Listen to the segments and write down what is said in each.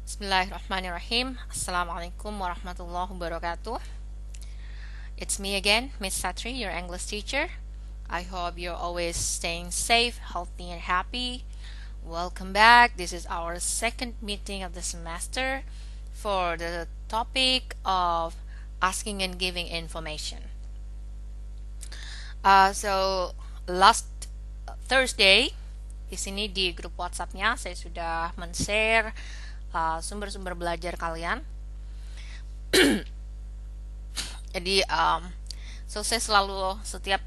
Bismillahirrahmanirrahim. Assalamualaikum warahmatullahi wabarakatuh. It's me again, Miss Satri, your English teacher. I hope you're always staying safe, healthy, and happy. Welcome back. This is our second meeting of the semester for the topic of asking and giving information. So last Thursday, di sini di grup WhatsApp-nya saya sudah men-share sumber-sumber belajar kalian. Jadi saya selalu setiap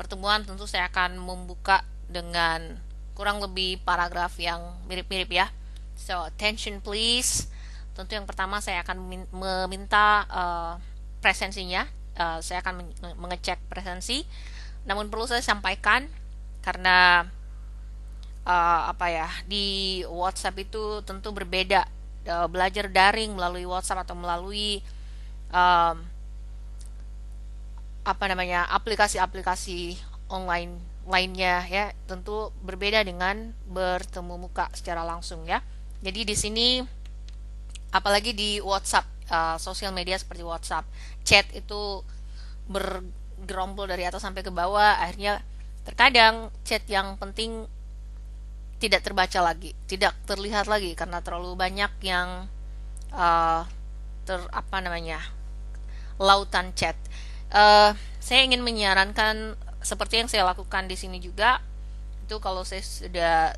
pertemuan tentu saya akan membuka dengan kurang lebih paragraf yang mirip-mirip ya. So attention please. Tentu yang pertama saya akan meminta presensinya. Saya akan mengecek presensi. Namun perlu saya sampaikan karena di WhatsApp itu tentu berbeda, belajar daring melalui WhatsApp atau melalui aplikasi-aplikasi online lainnya ya, tentu berbeda dengan bertemu muka secara langsung ya. Jadi di sini apalagi di WhatsApp, sosial media seperti WhatsApp, chat itu bergerombol dari atas sampai ke bawah, akhirnya terkadang chat yang penting tidak terbaca lagi, tidak terlihat lagi karena terlalu banyak yang lautan chat. Saya ingin menyarankan seperti yang saya lakukan di sini juga, itu kalau saya sudah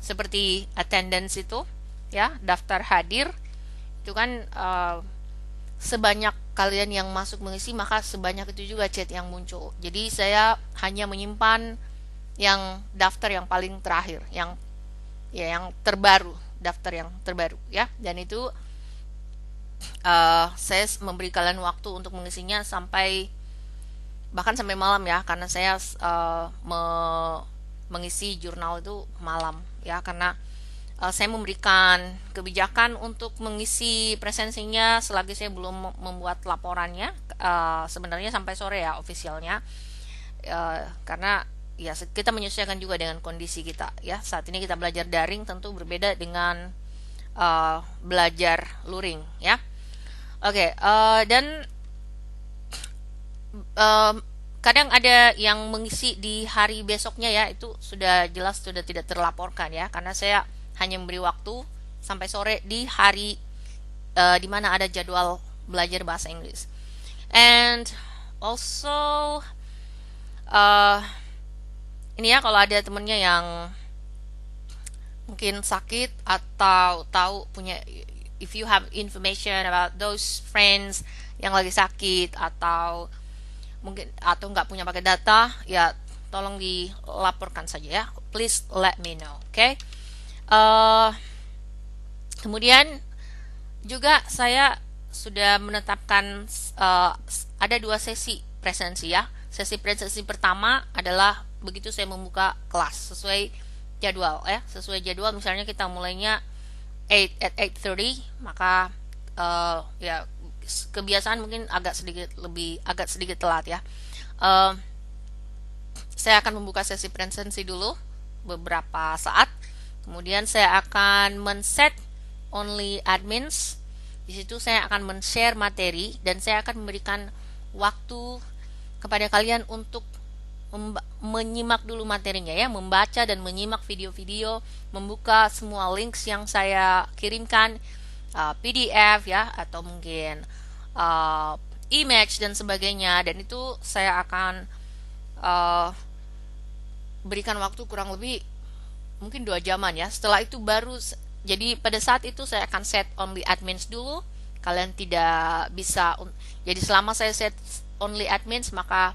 seperti attendance itu ya, daftar hadir itu kan sebanyak kalian yang masuk mengisi maka sebanyak itu juga chat yang muncul. Jadi saya hanya menyimpan yang daftar yang paling terakhir, yang terbaru, daftar yang terbaru ya, dan itu saya memberi kalian waktu untuk mengisinya bahkan sampai malam ya, karena saya mengisi jurnal itu malam ya, karena saya memberikan kebijakan untuk mengisi presensinya selagi saya belum membuat laporannya, sebenarnya sampai sore ya ofisialnya, karena ya kita menyesuaikan juga dengan kondisi kita ya. Saat ini kita belajar daring tentu berbeda dengan belajar luring ya. Oke, dan kadang ada yang mengisi di hari besoknya ya, itu sudah jelas sudah tidak terlaporkan ya, karena saya hanya memberi waktu sampai sore di hari di mana ada jadwal belajar bahasa Inggris. And also ini ya, kalau ada temennya yang mungkin sakit atau tahu punya, if you have information about those friends yang lagi sakit atau mungkin atau nggak punya pakai data ya, tolong dilaporkan saja ya, please let me know. Okay? Kemudian juga saya sudah menetapkan ada 2 sesi presensi ya. Sesi presensi pertama adalah begitu saya membuka kelas sesuai jadwal ya, sesuai jadwal. Misalnya kita mulainya 8:30, maka ya kebiasaan mungkin agak sedikit telat ya. Saya akan membuka sesi presensi dulu beberapa saat, kemudian saya akan men-set only admins. Di situ saya akan men-share materi dan saya akan memberikan waktu kepada kalian untuk menyimak dulu materinya ya, membaca dan menyimak video-video, membuka semua links yang saya kirimkan, PDF ya, atau mungkin image dan sebagainya, dan itu saya akan berikan waktu kurang lebih mungkin 2 jaman ya. Setelah itu baru, jadi pada saat itu saya akan set only admins dulu. Kalian tidak bisa, jadi selama saya set only admins maka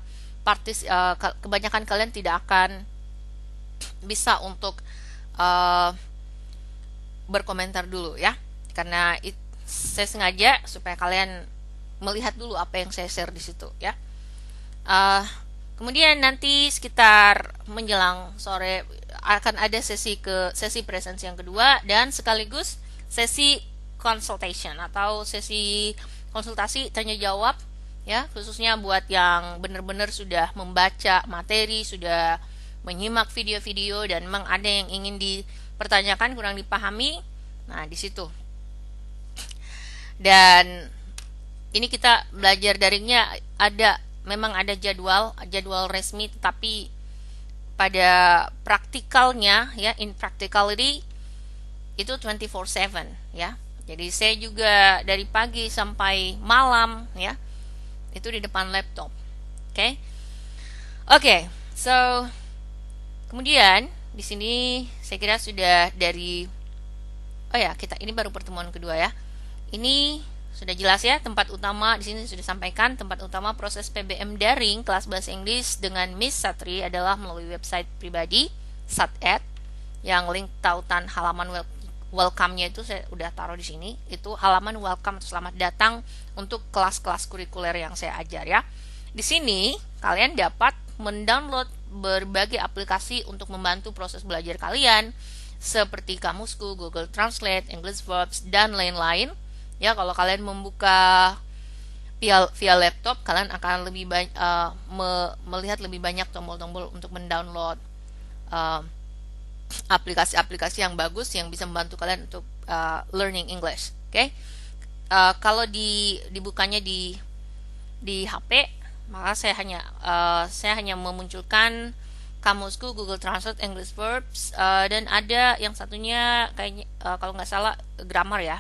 kebanyakan kalian tidak akan bisa untuk berkomentar dulu ya, karena saya sengaja supaya kalian melihat dulu apa yang saya share di situ ya. Kemudian nanti sekitar menjelang sore akan ada sesi presensi yang kedua, dan sekaligus sesi consultation atau sesi konsultasi tanya jawab ya, khususnya buat yang benar-benar sudah membaca materi, sudah menyimak video-video dan memang ada yang ingin dipertanyakan, kurang dipahami, Nah, di situ. Dan ini kita belajar daringnya memang ada jadwal resmi, tetapi pada praktikalnya ya, in practicality itu 24/7 ya. Jadi saya juga dari pagi sampai malam ya, itu di depan laptop. Oke. Oke, so kemudian di sini saya kira sudah dari ini baru pertemuan kedua ya. Ini sudah jelas ya, tempat utama di sini sudah sampaikan, tempat utama proses PBM daring kelas bahasa Inggris dengan Miss Satri adalah melalui website pribadi SatEd, yang link tautan halaman welcome-nya itu saya udah taruh di sini. Itu halaman welcome atau selamat datang untuk kelas-kelas kurikuler yang saya ajar ya. Di sini kalian dapat mendownload berbagai aplikasi untuk membantu proses belajar kalian seperti Kamusku, Google Translate, English Verbs, dan lain-lain. Ya, kalau kalian membuka via laptop, kalian akan lebih melihat lebih banyak tombol-tombol untuk mendownload aplikasi-aplikasi yang bagus yang bisa membantu kalian untuk learning English. Oke, kalau dibukanya di HP, maka saya hanya memunculkan Kamusku, Google Translate, English Verbs, dan ada yang satunya kayaknya kalau nggak salah grammar ya.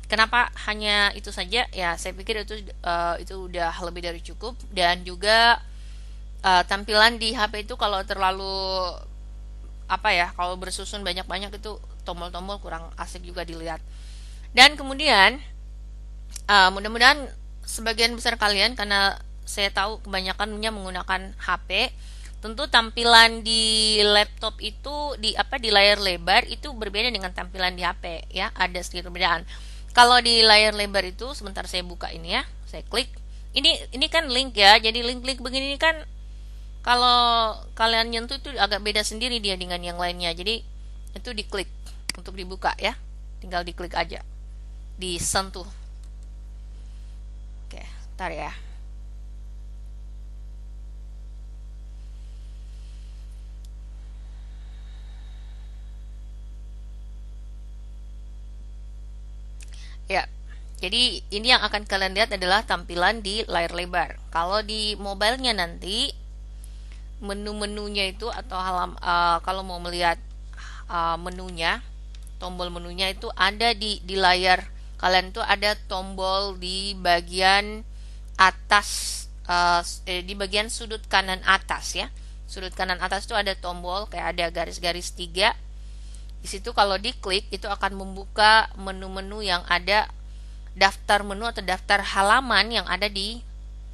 Kenapa hanya itu saja? Ya, saya pikir itu udah lebih dari cukup. Dan juga tampilan di HP itu kalau terlalu kalau bersusun banyak-banyak itu tombol-tombol kurang asik juga dilihat. Dan kemudian mudah-mudahan sebagian besar kalian, karena saya tahu kebanyakannya menggunakan HP, tentu tampilan di laptop itu di layar lebar itu berbeda dengan tampilan di HP ya, ada sedikit perbedaan. Kalau di layar lebar itu, sebentar saya buka ini ya, saya klik. Ini kan link ya, jadi link-link begini kan kalau kalian nyentuh itu agak beda sendiri dia dengan yang lainnya. Jadi itu diklik untuk dibuka ya, tinggal diklik aja, disentuh. Oke, ntar ya. Ya, jadi ini yang akan kalian lihat adalah tampilan di layar lebar. Kalau di mobilenya nanti menu-menunya itu atau kalau mau melihat menunya, tombol menunya itu ada di layar kalian, itu ada tombol di bagian atas, di bagian sudut kanan atas ya. Sudut kanan atas itu ada tombol kayak ada garis-garis 3. Di situ kalau diklik itu akan membuka menu-menu yang ada daftar menu atau daftar halaman yang ada di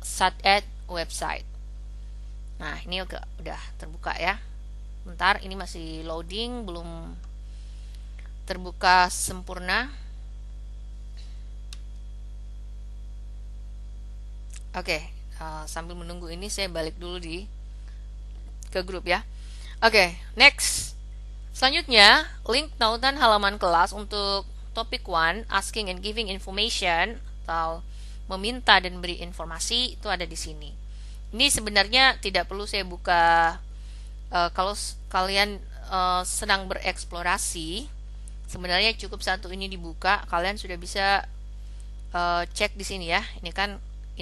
SatEd website. Nah, ini udah terbuka ya. Bentar, ini masih loading, belum terbuka sempurna. Oke, sambil menunggu ini saya balik dulu ke grup ya. Oke, next. Selanjutnya, link tautan halaman kelas untuk topik 1, asking and giving information atau meminta dan beri informasi, itu ada di sini. Ini sebenarnya tidak perlu saya buka. Kalau kalian sedang bereksplorasi, sebenarnya cukup satu ini dibuka, kalian sudah bisa cek di sini ya. Ini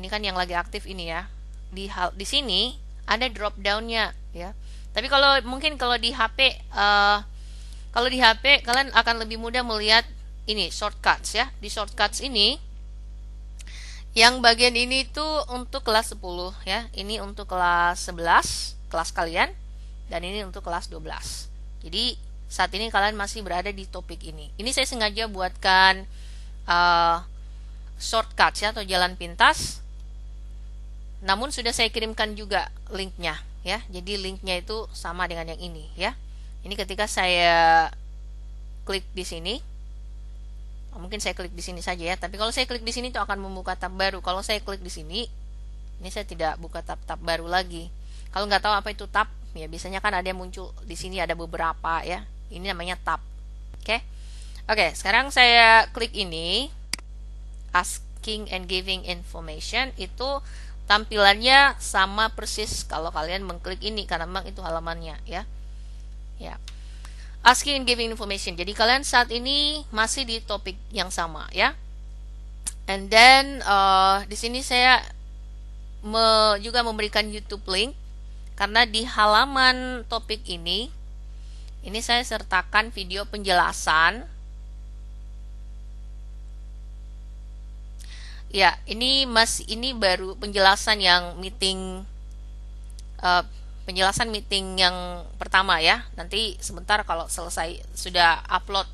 kan yang lagi aktif ini ya. Di sini ada drop down-nya ya. Tapi kalau di HP, kalian akan lebih mudah melihat ini shortcuts ya. Di shortcuts ini, yang bagian ini tuh untuk kelas 10 ya. Ini untuk kelas 11, kelas kalian, dan ini untuk kelas 12. Jadi saat ini kalian masih berada di topik ini. Ini saya sengaja buatkan shortcuts ya, atau jalan pintas. Namun sudah saya kirimkan juga linknya ya. Jadi linknya itu sama dengan yang ini ya. Ini ketika saya klik di sini, mungkin saya klik di sini saja ya. Tapi kalau saya klik di sini itu akan membuka tab baru. Kalau saya klik di sini, ini saya tidak buka tab baru lagi. Kalau nggak tahu apa itu tab, ya biasanya kan ada yang muncul di sini, ada beberapa ya. Ini namanya tab. Oke, sekarang saya klik ini, asking and giving information, itu tampilannya sama persis kalau kalian mengklik ini, karena memang itu halamannya ya. Asking and giving information. Jadi kalian saat ini masih di topik yang sama ya. And then di sini saya juga memberikan YouTube link karena di halaman topik ini saya sertakan video penjelasan. Ya, ini baru penjelasan yang penjelasan meeting yang pertama ya. Nanti sebentar kalau selesai sudah upload,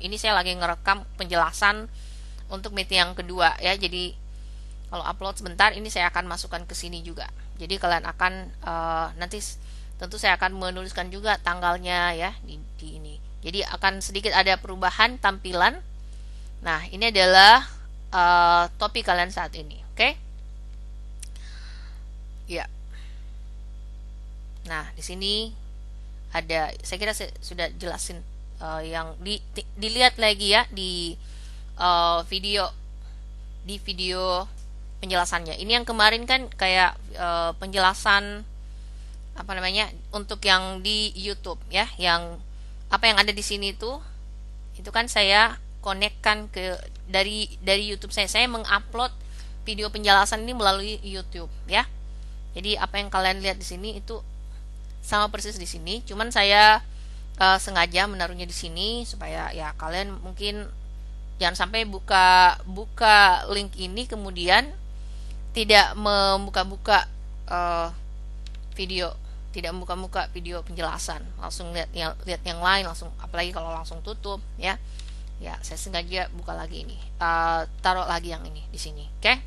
ini saya lagi ngerekam penjelasan untuk meeting yang kedua ya. Jadi kalau upload sebentar, ini saya akan masukkan ke sini juga. Jadi kalian akan nanti tentu saya akan menuliskan juga tanggalnya ya di ini. Jadi akan sedikit ada perubahan tampilan. Nah, ini adalah topik kalian saat ini, oke? Ya. Nah, di sini ada, saya kira saya sudah jelasin yang dilihat lagi ya di video penjelasannya. Ini yang kemarin kan kayak penjelasan apa namanya untuk yang di YouTube ya, yang apa yang ada di sini itu kan saya konekkan ke dari YouTube saya. Saya mengupload video penjelasan ini melalui YouTube ya. Jadi apa yang kalian lihat di sini itu sama persis di sini. Cuman saya sengaja menaruhnya di sini supaya ya kalian mungkin jangan sampai buka link ini kemudian tidak membuka-buka video, tidak membuka video penjelasan, langsung lihat yang lain, langsung, apalagi kalau langsung tutup ya. Ya, saya sengaja buka lagi ini, taruh lagi yang ini di sini, oke?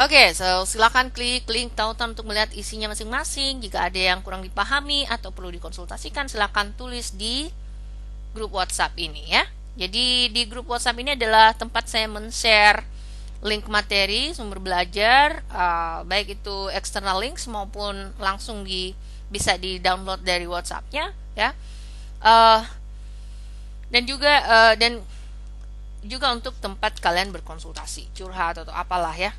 Oke, so silakan klik link tautan untuk melihat isinya masing-masing. Jika ada yang kurang dipahami atau perlu dikonsultasikan, silakan tulis di grup WhatsApp ini ya. Jadi di grup WhatsApp ini adalah tempat saya men-share link materi sumber belajar, baik itu external links maupun langsung bisa di-download dari WhatsApp-nya ya. Dan juga untuk tempat kalian berkonsultasi, curhat atau apalah ya,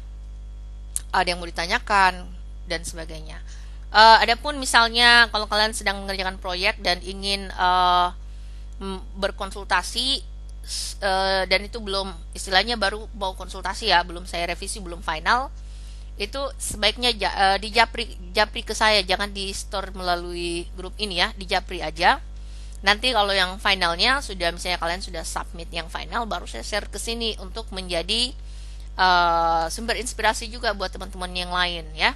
ada yang mau ditanyakan dan sebagainya. Adapun misalnya kalau kalian sedang mengerjakan proyek dan ingin berkonsultasi dan itu belum, istilahnya baru mau konsultasi ya, belum saya revisi, belum final, itu sebaiknya di japri ke saya, jangan di store melalui grup ini ya, di japri aja. Nanti kalau yang finalnya sudah, misalnya kalian sudah submit yang final, baru saya share ke sini untuk menjadi sumber inspirasi juga buat teman-teman yang lain ya.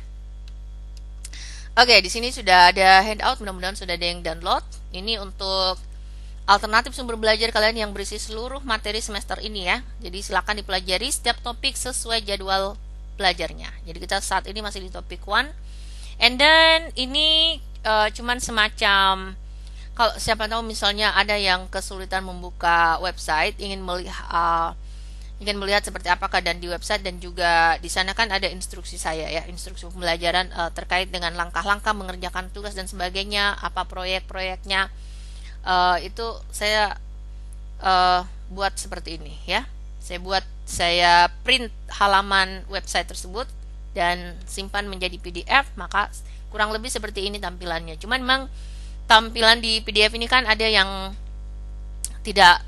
Oke, di sini sudah ada handout, mudah-mudahan sudah ada yang download. Ini untuk alternatif sumber belajar kalian yang berisi seluruh materi semester ini ya. Jadi silakan dipelajari setiap topik sesuai jadwal belajarnya. Jadi kita saat ini masih di topik 1. And then ini cuman semacam, kalau siapa tahu misalnya ada yang kesulitan membuka website, ingin melihat seperti apakah dan di website, dan juga di sana kan ada instruksi saya ya, instruksi pembelajaran terkait dengan langkah-langkah mengerjakan tugas dan sebagainya, apa proyek-proyeknya, itu saya buat seperti ini ya. Saya print halaman website tersebut dan simpan menjadi PDF, maka kurang lebih seperti ini tampilannya. Cuman memang tampilan di PDF ini kan ada yang tidak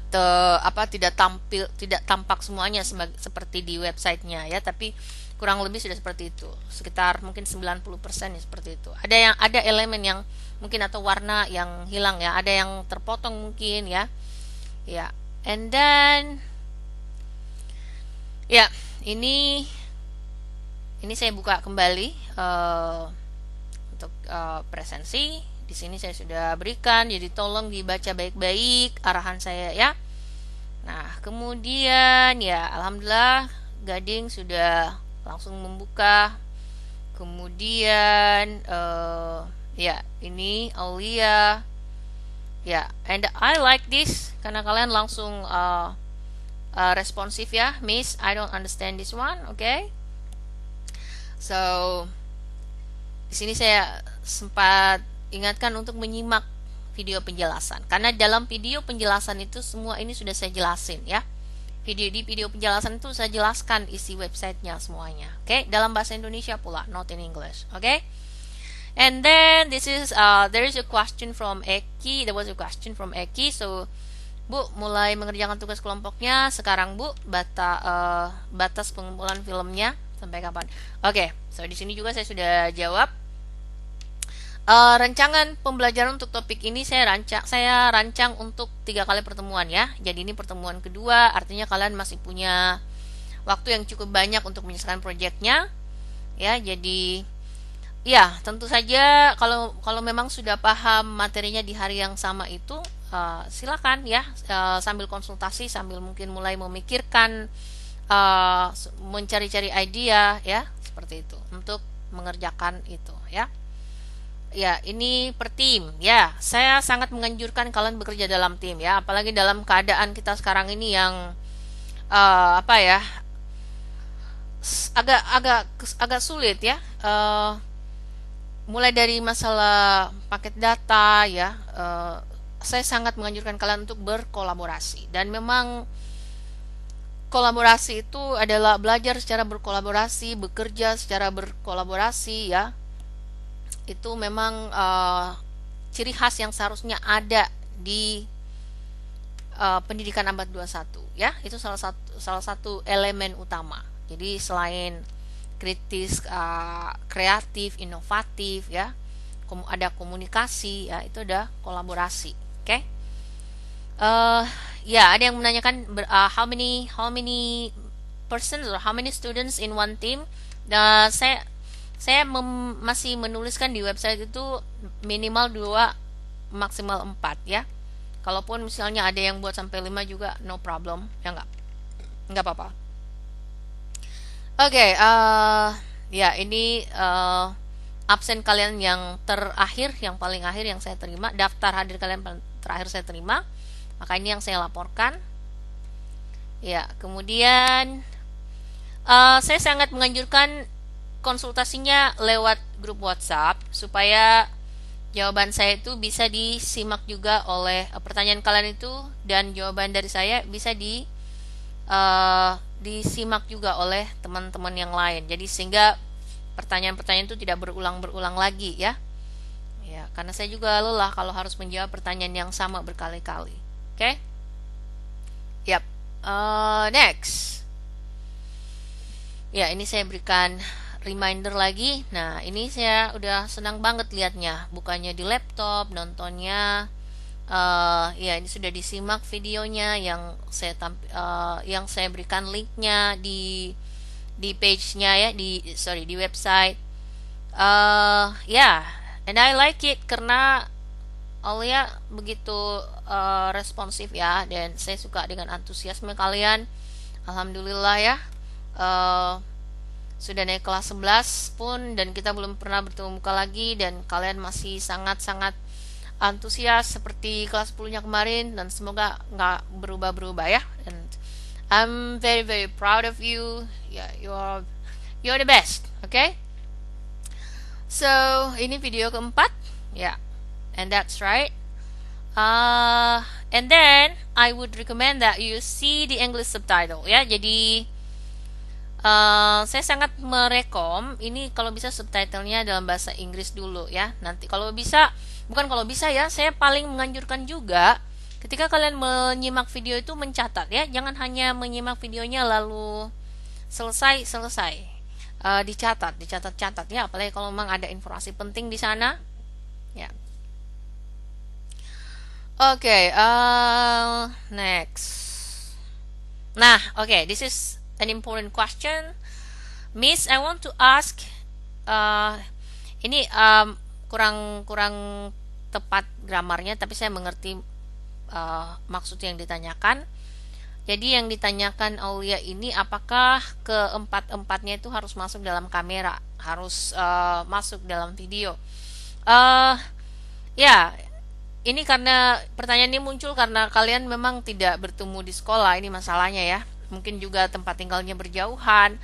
tampak semuanya seperti di websitenya ya, tapi kurang lebih sudah seperti itu, sekitar mungkin 90% ya seperti itu. Ada elemen yang mungkin atau warna yang hilang ya, ada yang terpotong mungkin ya. And then ya, ini saya buka kembali untuk presensi. Di sini saya sudah berikan, jadi tolong dibaca baik-baik arahan saya ya. Nah, kemudian ya alhamdulillah Gading sudah langsung membuka. Kemudian ya ini Aulia ya, and I like this karena kalian langsung responsif ya. Miss, I don't understand this one, okay? So di sini saya sempat ingatkan untuk menyimak video penjelasan, karena dalam video penjelasan itu semua ini sudah saya jelasin ya. Di video penjelasan itu saya jelaskan isi websitenya semuanya, oke? Dalam bahasa Indonesia pula, not in English, oke? And then this is there is a question from Eki. There was a question from Eki. So Bu, mulai mengerjakan tugas kelompoknya sekarang Bu. Batas pengumpulan filmnya sampai kapan? Oke, so di sini juga saya sudah jawab. Rancangan pembelajaran untuk topik ini saya rancang untuk 3 kali pertemuan ya. Jadi ini pertemuan kedua, artinya kalian masih punya waktu yang cukup banyak untuk menyelesaikan proyeknya ya. Jadi ya tentu saja kalau memang sudah paham materinya di hari yang sama itu, silakan ya, sambil konsultasi, sambil mungkin mulai memikirkan, mencari-cari idea ya, seperti itu untuk mengerjakan itu ya. Ya, ini per tim. Ya, saya sangat menganjurkan kalian bekerja dalam tim ya, apalagi dalam keadaan kita sekarang ini yang apa ya, agak agak agak sulit ya. Mulai dari masalah paket data ya, saya sangat menganjurkan kalian untuk berkolaborasi, dan memang kolaborasi itu adalah belajar secara berkolaborasi, bekerja secara berkolaborasi ya. Itu memang ciri khas yang seharusnya ada di pendidikan abad 21 ya. Itu salah satu elemen utama. Jadi selain kritis, kreatif, inovatif ya, ada komunikasi ya, itu ada kolaborasi. Oke. Ya, ada yang menanyakan how many persons or how many students in one team. Saya masih menuliskan di website itu minimal 2, maksimal 4 ya. Kalaupun misalnya ada yang buat sampai 5 juga no problem, ya enggak apa-apa. Oke, ya ini absen kalian yang terakhir, yang paling akhir yang saya terima, daftar hadir kalian terakhir saya terima, maka ini yang saya laporkan. Ya, kemudian saya sangat menganjurkan konsultasinya lewat grup WhatsApp supaya jawaban saya itu bisa disimak juga oleh pertanyaan kalian itu, dan jawaban dari saya bisa disimak juga oleh teman-teman yang lain. Jadi sehingga pertanyaan-pertanyaan itu tidak berulang-berulang lagi ya. Ya, karena saya juga lelah kalau harus menjawab pertanyaan yang sama berkali-kali. Oke? Yap. Next. Ya, ini saya berikan reminder lagi. Nah, ini saya udah senang banget lihatnya. Bukannya di laptop, nontonnya. Ya, ini sudah disimak videonya yang saya berikan linknya di page-nya ya, di website. Ya, and I like it karena Aulia begitu responsif ya, dan saya suka dengan antusiasme kalian. Alhamdulillah ya. Sudah naik kelas 11 pun dan kita belum pernah bertemu muka lagi, dan kalian masih sangat-sangat antusias seperti kelas 10-nya kemarin, dan semoga nggak berubah-berubah ya. And I'm very very proud of you. Yeah, you're the best. Okay? So, ini video keempat. Yeah. And that's right. And then I would recommend that you see the English subtitle ya. Jadi saya sangat merekom ini kalau bisa subtitlenya dalam bahasa Inggris dulu ya. Nanti bukan kalau bisa ya, saya paling menganjurkan juga ketika kalian menyimak video itu mencatat ya. Jangan hanya menyimak videonya lalu selesai. Dicatat ya, apalagi kalau memang ada informasi penting di sana ya. Oke, next. Nah, this is an important question. Miss, I want to ask, ini kurang tepat gramarnya, tapi saya mengerti maksud yang ditanyakan. Jadi yang ditanyakan Aulia ini, apakah keempat-empatnya itu harus masuk dalam kamera, harus masuk dalam video? Ya, ini karena pertanyaan ini muncul karena kalian memang tidak bertemu di sekolah, ini masalahnya ya. Mungkin juga tempat tinggalnya berjauhan.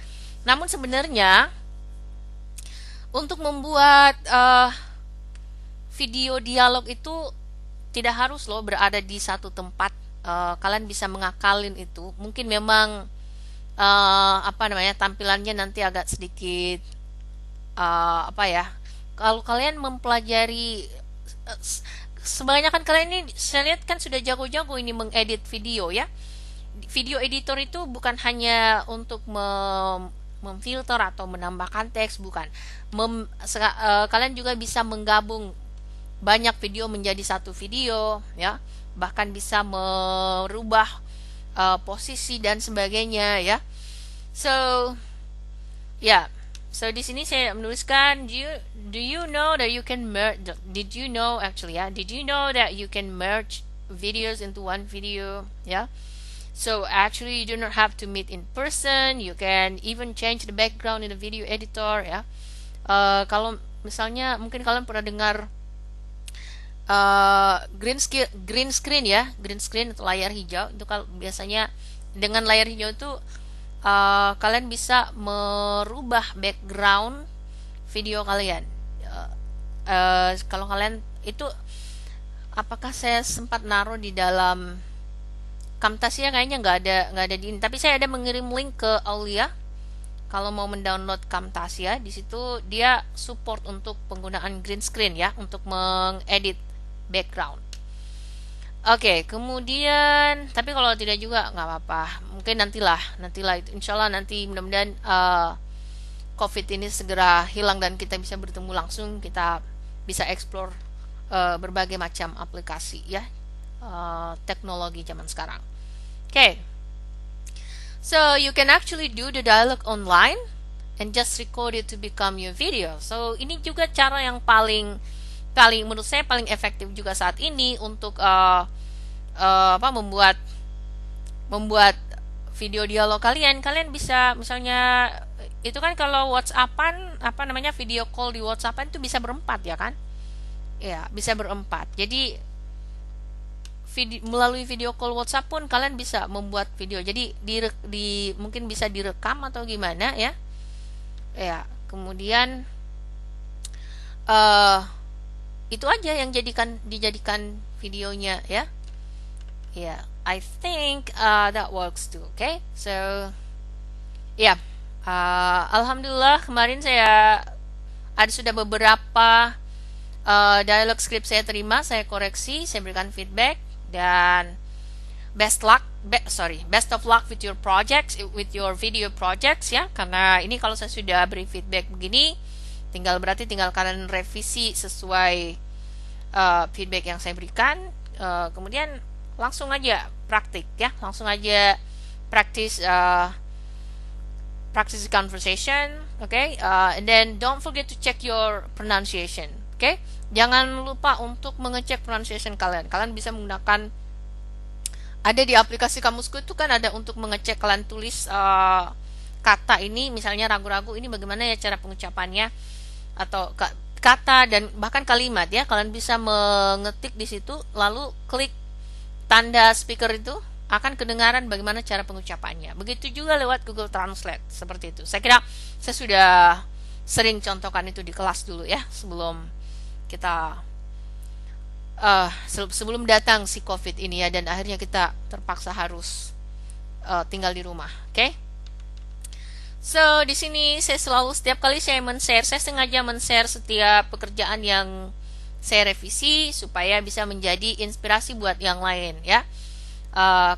Namun sebenarnya untuk membuat video dialog itu tidak harus loh berada di satu tempat. Kalian bisa mengakalin itu. Mungkin memang tampilannya nanti agak sedikit kalau kalian mempelajari sebanyak kan kalian ini saya lihat kan sudah jago-jago ini mengedit video ya. Video editor itu bukan hanya untuk memfilter atau menambahkan teks, bukan. Kalian juga bisa menggabung banyak video menjadi satu video ya, bahkan bisa merubah posisi dan sebagainya ya. So ya, so di sini saya menuliskan, do you know that you can merge, did you know actually ya, did you know that you can merge videos into one video ya. So actually you do not have to meet in person. You can even change the background in the video editor ya. Kalau misalnya mungkin kalian pernah dengar green screen ya, green screen atau layar hijau itu, kalau biasanya dengan layar hijau itu kalian bisa merubah background video kalian. Kalau kalian itu, apakah saya sempat naruh di dalam Camtasia, kayaknya nggak ada di ini, tapi saya ada mengirim link ke Aulia. Kalau mau mendownload Camtasia, di situ dia support untuk penggunaan green screen ya, untuk mengedit background. Oke, kemudian tapi kalau tidak juga nggak apa-apa, mungkin nantilah itu, insyaallah nanti mudah-mudahan COVID ini segera hilang dan kita bisa bertemu langsung, kita bisa explore berbagai macam aplikasi ya, teknologi zaman sekarang. Okay, so you can actually do the dialogue online and just record it to become your video. So ini juga cara yang paling menurut saya paling efektif juga saat ini untuk membuat video dialog kalian. Kalian bisa misalnya itu kan kalau WhatsAppan video call di WhatsAppan itu bisa berempat ya kan? Ya, bisa berempat. Jadi melalui video call WhatsApp pun kalian bisa membuat video. Jadi mungkin bisa direkam atau gimana ya. Ya, kemudian itu aja yang dijadikan videonya ya. Ya, I think that works too. Okay, so ya, alhamdulillah kemarin saya sudah beberapa dialog script saya terima, saya koreksi, saya berikan feedback, dan best of luck with your projects, with your video projects ya. Karena ini kalau saya sudah beri feedback begini, tinggal kalian revisi sesuai feedback yang saya berikan, kemudian langsung aja praktik ya, langsung aja practice the conversation, okay? And then don't forget to check your pronunciation, okay? Jangan lupa untuk mengecek pronunciation kalian. Kalian bisa menggunakan, ada di aplikasi Kamusku itu kan ada untuk mengecek kalian tulis kata ini, misalnya ragu-ragu ini bagaimana ya cara pengucapannya, atau kata dan bahkan kalimat ya. Kalian bisa mengetik di situ, lalu klik tanda speaker itu, akan kedengaran bagaimana cara pengucapannya. Begitu juga lewat Google Translate, seperti itu. Saya kira saya sudah sering contohkan itu di kelas dulu ya, sebelum kita sebelum datang si COVID ini ya, dan akhirnya kita terpaksa harus tinggal di rumah. Oke? So di sini saya selalu, setiap kali saya men-share, saya sengaja men-share setiap pekerjaan yang saya revisi supaya bisa menjadi inspirasi buat yang lain ya.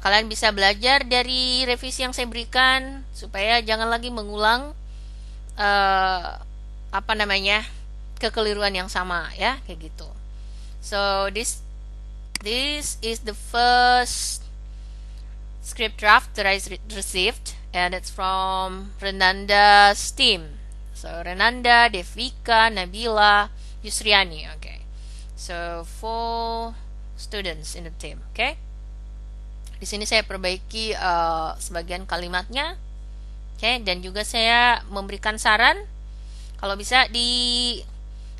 Kalian bisa belajar dari revisi yang saya berikan supaya jangan lagi mengulang kekeliruan yang sama ya, kayak gitu. So this is the first script draft that I received, and it's from Renanda's team. So Renanda, Devika, Nabila, Yusriani. Okay, so 4 students in the team. Okay, di sini saya perbaiki sebagian kalimatnya. Okay, dan juga saya memberikan saran kalau bisa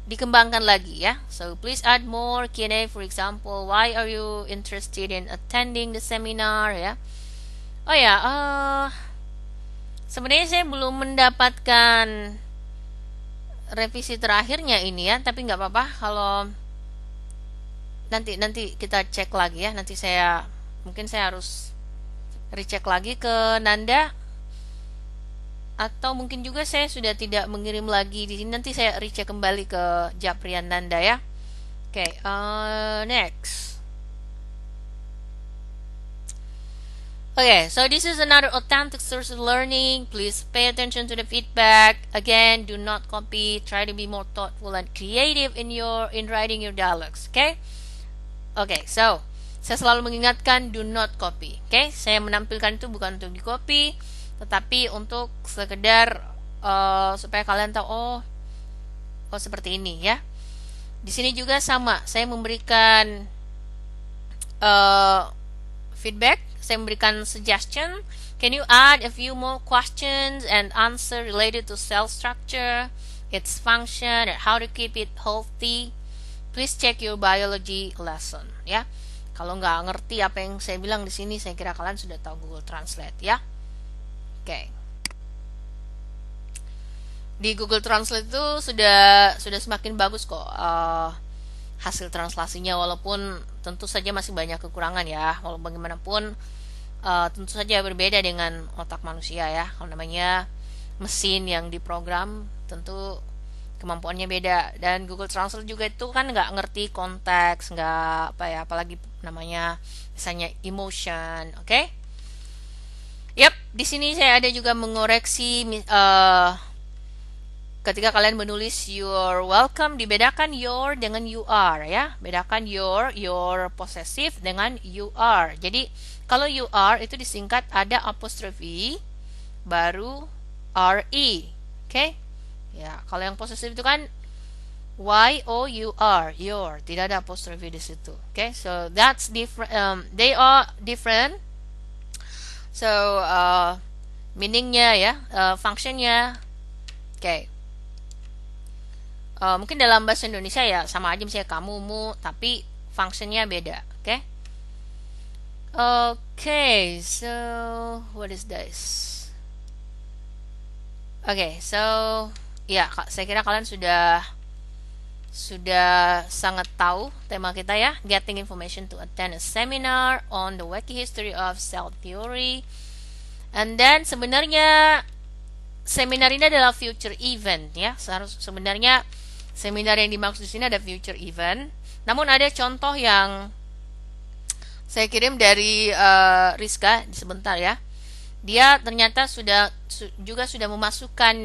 dikembangkan lagi ya. So please add more Q&A, for example, why are you interested in attending the seminar ya. Oh ya, sebenarnya saya belum mendapatkan revisi terakhirnya ini ya, tapi nggak apa-apa kalau nanti kita cek lagi ya. Nanti mungkin saya harus recheck lagi ke Nanda atau mungkin juga saya sudah tidak mengirim lagi di sini. Nanti saya recheck kembali ke Japriananda ya. Oke, next. Okay, so this is another authentic source of learning. Please pay attention to the feedback. Again, do not copy. Try to be more thoughtful and creative in writing your dialogues. Okay? Okay, so saya selalu mengingatkan do not copy. Okay? Saya menampilkan itu bukan untuk di copy, tetapi untuk sekedar supaya kalian tahu oh seperti ini ya. Di sini juga sama. Saya memberikan feedback. Saya memberikan suggestion. Can you add a few more questions and answer related to cell structure, its function, and how to keep it healthy? Please check your biology lesson. Ya, kalau nggak ngerti apa yang saya bilang di sini, saya kira kalian sudah tahu Google Translate ya. Oke. Di Google Translate itu sudah semakin bagus kok hasil translasinya, walaupun tentu saja masih banyak kekurangan ya. Walau bagaimanapun tentu saja berbeda dengan otak manusia ya. Kalau namanya mesin yang diprogram, tentu kemampuannya beda. Dan Google Translate juga itu kan nggak ngerti konteks, nggak apalagi namanya misalnya emotion, oke? Yap, di sini saya ada juga mengoreksi ketika kalian menulis you're welcome, dibedakan your dengan you are ya. Bedakan your possessive dengan you are. Jadi kalau you are itu disingkat ada apostrophe baru re. Oke? Ya, kalau yang possessive itu kan y-o-u-r, your. Tidak ada apostrophe di situ. Oke? So that's different. They are different. So meaningnya ya, functionnya. Oke. Mungkin dalam bahasa Indonesia ya sama aja misalnya kamu, mu, tapi functionnya beda. Oke? Okay, so what is this? Okay, so ya saya kira kalian sudah sangat tahu tema kita ya, getting information to attend a seminar on the wacky history of cell theory. And then sebenarnya seminar ini adalah future event ya. Sebenarnya seminar yang dimaksud di sini ada future event. Namun ada contoh yang saya kirim dari Rizka sebentar ya. Dia ternyata juga sudah memasukkan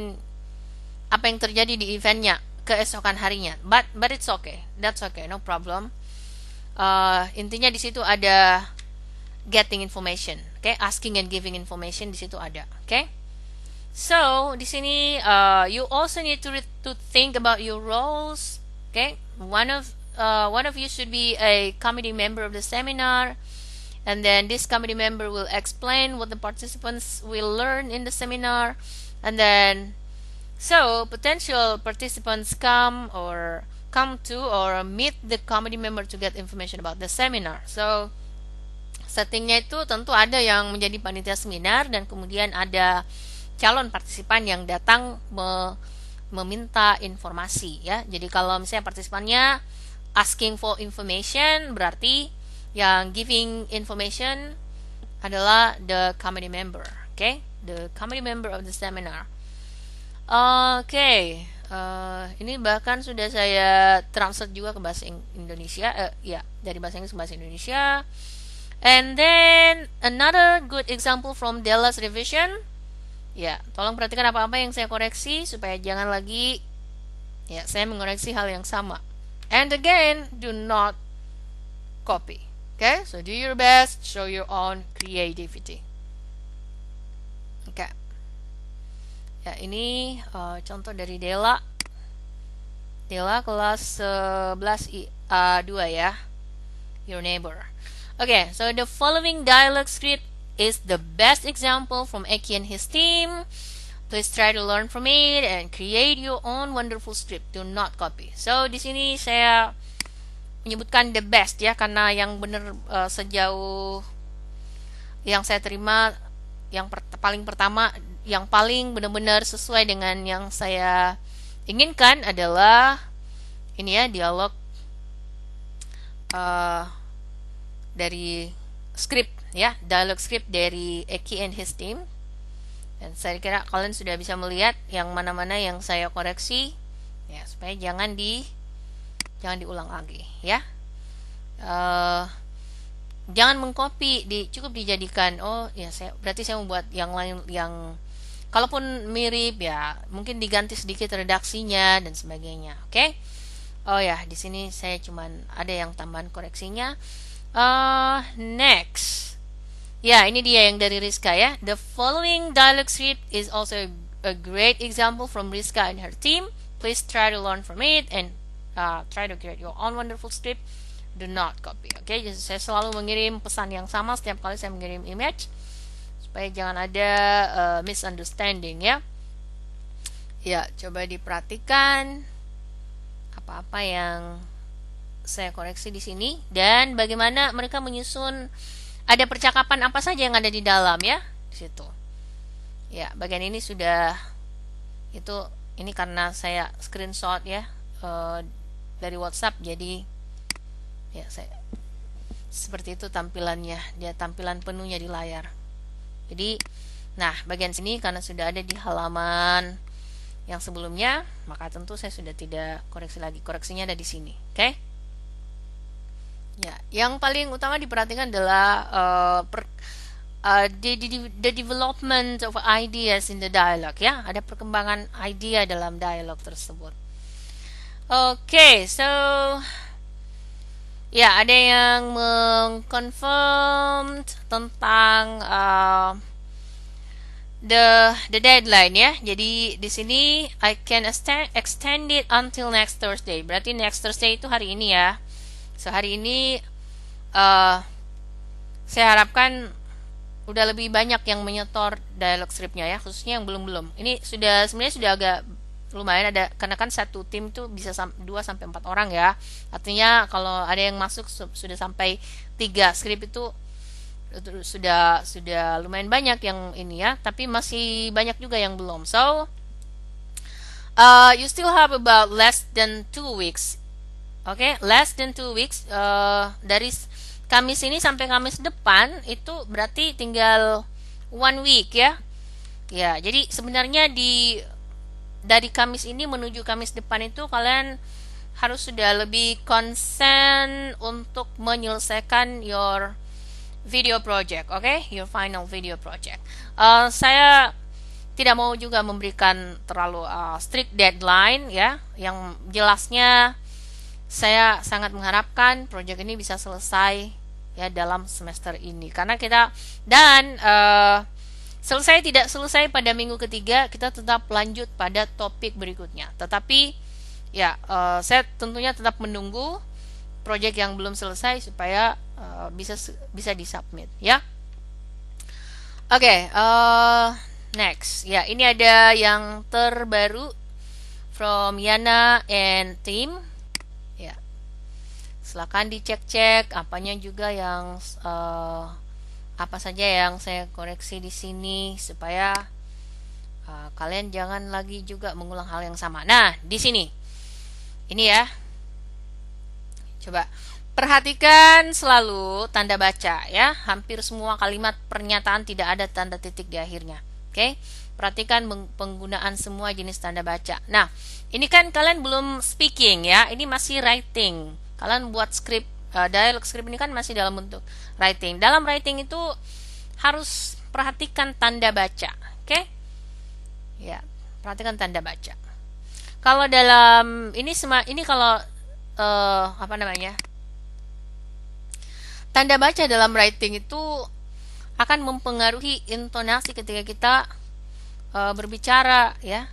apa yang terjadi di eventnya keesokan harinya. But it's okay. That's okay, no problem. Intinya di situ ada getting information, okay? Asking and giving information di situ ada, okay? So di sini you also need to think about your roles, okay? One of you should be a committee member of the seminar, and then this committee member will explain what the participants will learn in the seminar, and then so potential participants come to or meet the committee member to get information about the seminar. So settingnya itu tentu ada yang menjadi panitia seminar dan kemudian ada calon partisipan yang datang meminta informasi ya. Jadi kalau misalnya partisipannya asking for information, berarti yang giving information adalah the committee member, okay? The committee member of the seminar. Okay. Ini bahkan sudah saya translate juga ke bahasa Indonesia, ya, dari bahasa Inggris ke bahasa Indonesia. And then another good example from Della's revision. Ya, tolong perhatikan apa-apa yang saya koreksi supaya jangan lagi ya saya mengoreksi hal yang sama. And again, do not copy. Okay? So do your best, show your own creativity. Okay. Ya, ini contoh dari Della. Della kelas 11 2 ya. Your neighbor. Okay, so the following dialogue script is the best example from Eki and his team. Please try to learn from it and create your own wonderful script. Do not copy. So di sini saya menyebutkan the best ya, karena yang benar sejauh yang saya terima yang paling pertama, yang paling benar-benar sesuai dengan yang saya inginkan adalah ini ya, dialog dari script ya, dialog script dari Eki and his team. Dan saya kira kalian sudah bisa melihat yang mana-mana yang saya koreksi, ya, supaya jangan diulang lagi, ya. Eh, Jangan mengcopy, cukup dijadikan, oh ya, berarti saya membuat yang lain, yang kalaupun mirip ya mungkin diganti sedikit redaksinya dan sebagainya. Oke. Oh ya, di sini saya cuman ada yang tambahan koreksinya. Next. Ya, ini dia yang dari Rizka ya. The following dialogue script is also a great example from Rizka and her team. Please try to learn from it and try to create your own wonderful script. Do not copy. Oke, jadi saya selalu mengirim pesan yang sama setiap kali saya mengirim image, supaya jangan ada misunderstanding ya. Ya, coba diperhatikan apa-apa yang saya koreksi di sini dan bagaimana mereka menyusun, ada percakapan apa saja yang ada di dalam ya di situ. Ya, bagian ini sudah ini karena saya screenshot ya dari WhatsApp, jadi ya saya seperti itu tampilannya, dia tampilan penuhnya di layar. Jadi, nah bagian sini karena sudah ada di halaman yang sebelumnya, maka tentu saya sudah tidak koreksi lagi. Koreksinya ada di sini, oke? Ya, yang paling utama diperhatikan adalah the development of ideas in the dialogue ya. Ada perkembangan idea dalam dialog tersebut. Oke, so ya, ada yang mengconfirm tentang the deadline ya. Jadi di sini I can extend it until next Thursday. Berarti next Thursday itu hari ini ya. So hari ini saya harapkan udah lebih banyak yang menyetor dialog scriptnya ya, khususnya yang belum. Ini sebenarnya sudah agak lumayan ada, karena kan satu tim tuh bisa 2 sampai 4 orang ya. Artinya kalau ada yang masuk sudah sampai 3 skrip itu sudah lumayan banyak yang ini ya, tapi masih banyak juga yang belum. So you still have about less than 2 weeks. Oke, less than 2 weeks. Dari Kamis ini sampai Kamis depan itu berarti tinggal 1 week ya. Ya, jadi sebenarnya dari Kamis ini menuju Kamis depan itu kalian harus sudah lebih konsen untuk menyelesaikan your video project, oke? Your final video project. Saya tidak mau juga memberikan terlalu strict deadline ya. Yang jelasnya saya sangat mengharapkan project ini bisa selesai ya dalam semester ini, karena selesai tidak selesai pada minggu ketiga, kita tetap lanjut pada topik berikutnya. Tetapi ya saya tentunya tetap menunggu project yang belum selesai supaya bisa disubmit ya. Oke, next ya, ini ada yang terbaru from Yana and team ya. Silakan dicek-cek apanya juga yang apa saja yang saya koreksi di sini supaya kalian jangan lagi juga mengulang hal yang sama. Nah, di sini ini ya, coba perhatikan selalu tanda baca ya. Hampir semua kalimat pernyataan tidak ada tanda titik di akhirnya. Oke, perhatikan penggunaan semua jenis tanda baca. Nah, ini kan kalian belum speaking ya, ini masih writing. Kalian buat skrip, dialog script ini kan masih dalam bentuk writing. Dalam writing itu harus perhatikan tanda baca, oke? Ya, perhatikan tanda baca. Kalau dalam ini kalau apa namanya? Tanda baca dalam writing itu akan mempengaruhi intonasi ketika kita berbicara ya.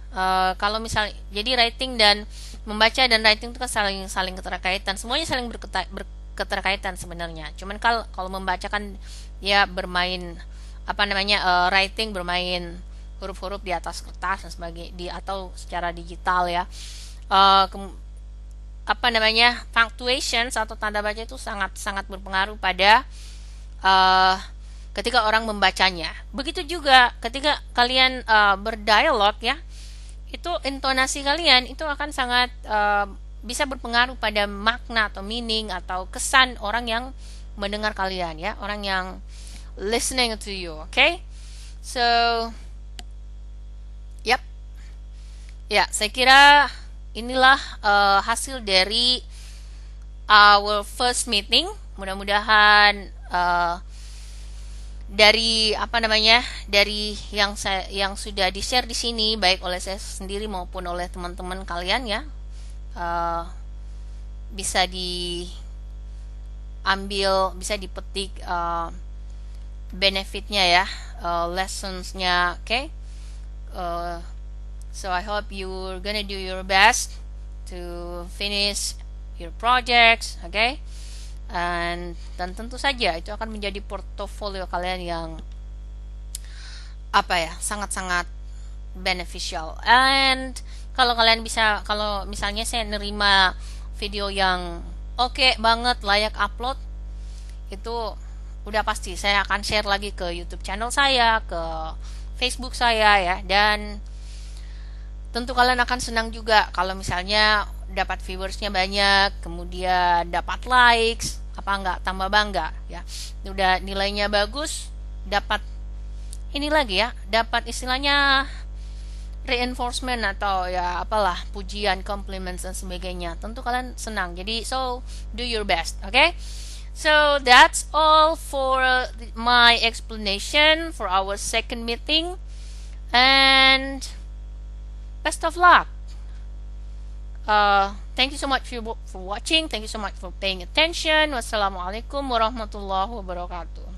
Kalau misalnya, jadi writing dan membaca dan writing itu kan saling keterkaitan, semuanya saling berketerkaitan sebenarnya. Cuman kalau membaca kan ya bermain apa namanya, writing bermain huruf-huruf di atas kertas dan sebagainya, atau secara digital ya. Apa namanya, punctuations atau tanda baca itu sangat berpengaruh pada ketika orang membacanya. Begitu juga ketika kalian berdialog ya, itu intonasi kalian itu akan sangat bisa berpengaruh pada makna atau meaning atau kesan orang yang mendengar kalian ya, orang yang listening to you, okay? So Ya, saya kira inilah hasil dari our first meeting. Mudah-mudahan dari apa namanya, dari yang sudah di share di sini baik oleh saya sendiri maupun oleh teman-teman kalian ya, eh, bisa diambil, bisa dipetik benefitnya ya, lessonsnya, oke. Uh, so I hope you're gonna do your best to finish your projects, okay? Dan tentu saja itu akan menjadi portofolio kalian yang apa ya, sangat-sangat beneficial. And kalau kalian bisa, kalau misalnya saya nerima video yang oke banget, layak upload, itu udah pasti saya akan share lagi ke YouTube channel saya, ke Facebook saya ya, dan tentu kalian akan senang juga kalau misalnya dapat viewersnya banyak, kemudian dapat likes, apa enggak tambah bangga ya. Udah nilainya bagus, dapat ini lagi ya, dapat istilahnya reinforcement atau ya apalah, pujian, compliments dan sebagainya. Tentu kalian senang. Jadi so do your best, okay? So that's all for my explanation for our second meeting, and best of luck. Thank you so much for watching. Thank you so much for paying attention. Wassalamualaikum warahmatullahi wabarakatuh.